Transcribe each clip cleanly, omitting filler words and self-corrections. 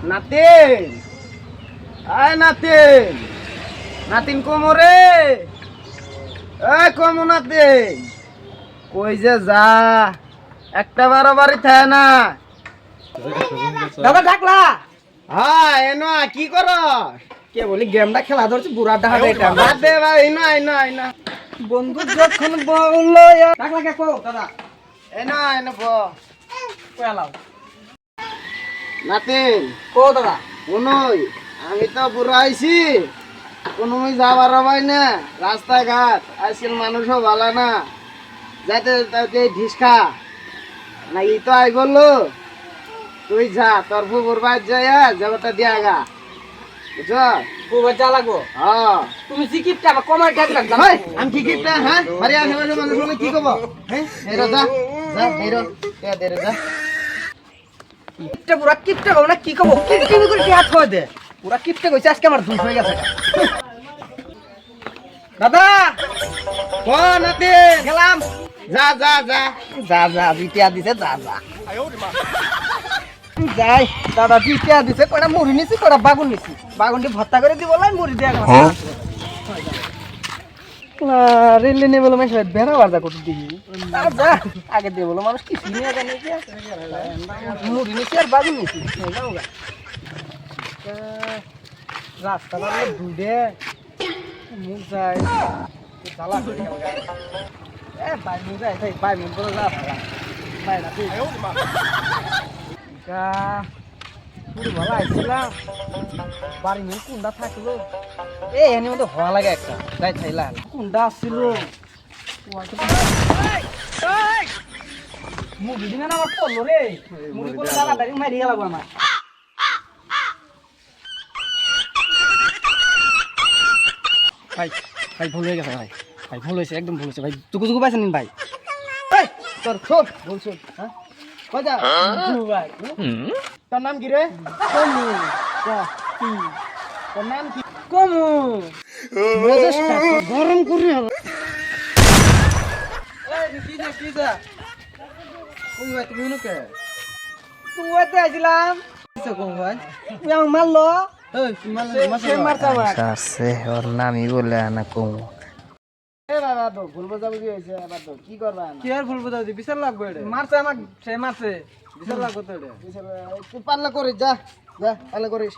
নাতিন, আয় নাতিন, নাতিন কোমরে, কমো নাতিন, কই যে যা, একটা বারো বাড়ি থাকে না। দাদা ডাকলা? হ্যাঁ এনো কি কর? কে বলি গেমটা খেলা ধরছি বুড়াটা হাতে এটা বাদ দে ভাই, এনো এনো এনো বন্ধু যখন বললো ডাকলা কে কো দাদা এনো এনো ব কয়ালাও নাতিন কো দাদা কোনই আমি তো বুড়া আইছি, কোনোই যাবার ভাই না, রাস্তাঘাট আজকাল মানুষও ভালো না, যাইতে যাইতে ঢিসকা না ই তো আই বললো তুই যা তোর ফুপুর বাইর যাইয়া যাবারটা দিয়া গা, বুঝছ? বুবা যা লাগবো হ্যাঁ তুমি জিকিরটা আবার কমাই ডাক লাগলা ভাই আমি কি কিপটা, হ্যাঁ মারি আশেপাশে মানুষ বলে কি কব, হ্যাঁ হেরো যা যা হেরো কে দে রে যা। কিপটা পুরা কিপটা কও না কি কব কিপটা করে কি হাত হয়ে দে পুরা কিপটা কইছে আজকে আমার দুষ হয়ে গেছে দাদা ও নাতি গেলাম যা যা যা যা যা বিটিয়া দিছে যা যা যাই দাদা বিটিয়া দিছে কয়টা মুড়ি নিছি কয়টা বাগুন নিছি বাগুনটি ভর্তা করে দিব লাই মুড়ি দিয়া গেল রেলে নে বলে মানুষ বেড়া বাজা করতে দিবি যা আগে দিয়ে বলো মানুষ কি শুনিয়া জানে যে মুড়ি নিছি আর বাগুন নিছি রাস্তা দুধে মুখ যায় জ্বালা করে গেল এ ভাই মুখ যায় ভাই মুখ বলে যা ভাই না তুই পুরো ভালো আইছিলাম বাড়ি মেয়ে কুন্ডা থাকলো এ এনে মধ্যে হওয়া লাগে একটা যাই চাইলা কুন্ডা আসছিল মুড়ি দিনে না আমার পড়লো রে মুড়ি পড়লে দাদা বাড়ি মারি গেল আমার ভাই ভাই ভুল হয়ে গেছে ভাই ভাই ভুল হয়েছে একদম ভুল হয়েছে ভাই টুকু টুকু পাইছেন ভাই তোর ছোট বলছো হ্যাঁ কয়টা ভাই তোর নাম কি রে? কমু তোর নাম কি? কমু মেজাজটা তো গরম করে হবে। তুইতে আসলাম তুই আমাকে মারলো সে মারছে আমার আছে ওর নামই বলে আনা কমু এ বাবা তো ভুল বোঝাবুঝি হয়েছে, এবার তো কি করবা না? কি আর ভুল বোঝা বিচার লাগবে মারছে আমাকে সে মারছে বিচার লাগবে তো তুই পাল্লা করিস যা যা পাল্লা করিস।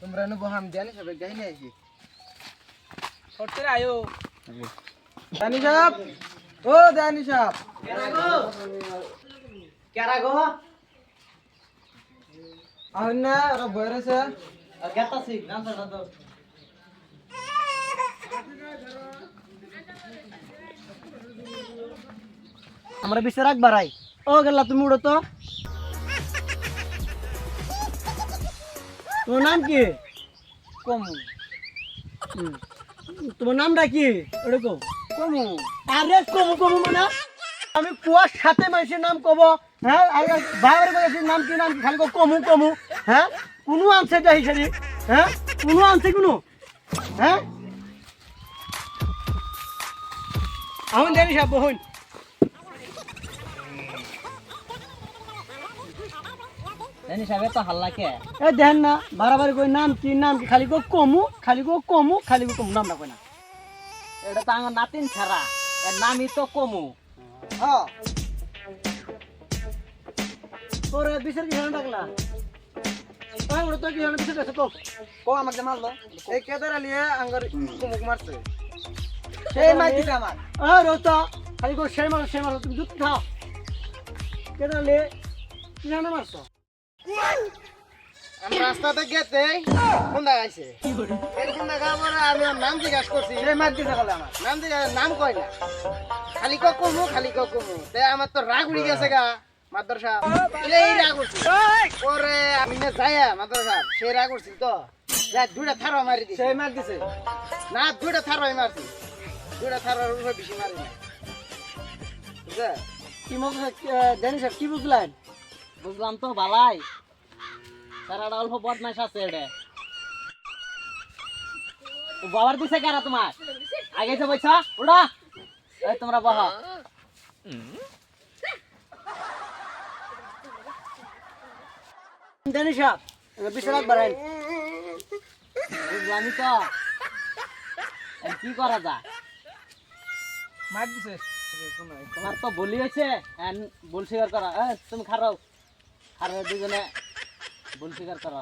তোমরা এনে বহাম জানি সবাই গাই নিয়ে আসি করতে আয়ো দানি সাহেব ও দানি সাহেব কেরা গো আহন না ওরা বই রয়েছে গেতাছি গামছাটা দাও। আমরা বিচার রাখ বাড়াই ও গেলা তুমি উড়ো তো তোমার নাম কি কমু তোমার নামটা কি ওরকম কমু আরে কমু কমু মানে আমি কুয়ার সাথে মানুষের নাম কব হ্যাঁ ভাইয়ের বলেছিস নাম কি খালি কমু কমু হ্যাঁ কোনো আনছে এটা হিসাবে হ্যাঁ কোনো আনছে কোনো হ্যাঁ আমি জানি সব বহুন জানি সাহেব তো হাল্লা কে এ দেন না বাড়াবাড়ি কই নাম কি খালি কমু খালি কমু নামটা কই না এটা তো আমার নাতিন ছাড়া এর নামই তো কমু হ্যাঁ তোর বিচার কি জানা ডাকলা আমি ওর তো কি জানা বিচার আছে কো আমাকে মারলো এই কেদার আলিয়ে আঙ্গার কুমুক মারছে সেই মাইতি আমার আর ওটা খালি সেই মারো তুমি জুত খাও কেদার আলিয়ে কি জানা মারছো আমি রাস্তাতে গেতে কোনটা গাইছে কোনটা গাবরে আমি ওর নাম জিজ্ঞাসা করছি, সেই মার দিতে গেল আমার নাম জিজ্ঞাসা নাম কই না, খালি কমু তে আমার তো রাগ উড়ি গেছে গা মাদ্রাসা এই রাগ উঠছে ওরে আমি না যাইয়া মাদ্রাসা সে রাগ উঠছি তো যা দুইটা থারো মারি দিছি, সেই মার দিছে না দুইটা থারোই মারছি, দুইটা থারোর উপরে বেশি মারি না বুঝছে? কি মত জানি স্যার কি বুঝলেন বুঝলাম তো বালাই তারা অল্প বদমাইশ আছে এটা বাবার দিছে কারা তোমার আগে তো বইছা উড়া এই তোমরা বহ জানি সাহেব বিচার বাড়াই বুঝলামই তো এখন কি করা যায় মার দিছে তোমার তো বলি হয়েছে ভুল স্বীকার করা তুমি খারাও দুজনে ভুল স্বীকার করা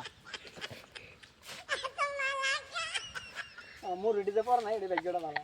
মোর রেডিতে পড় না এটা ব্যাগটা ভালো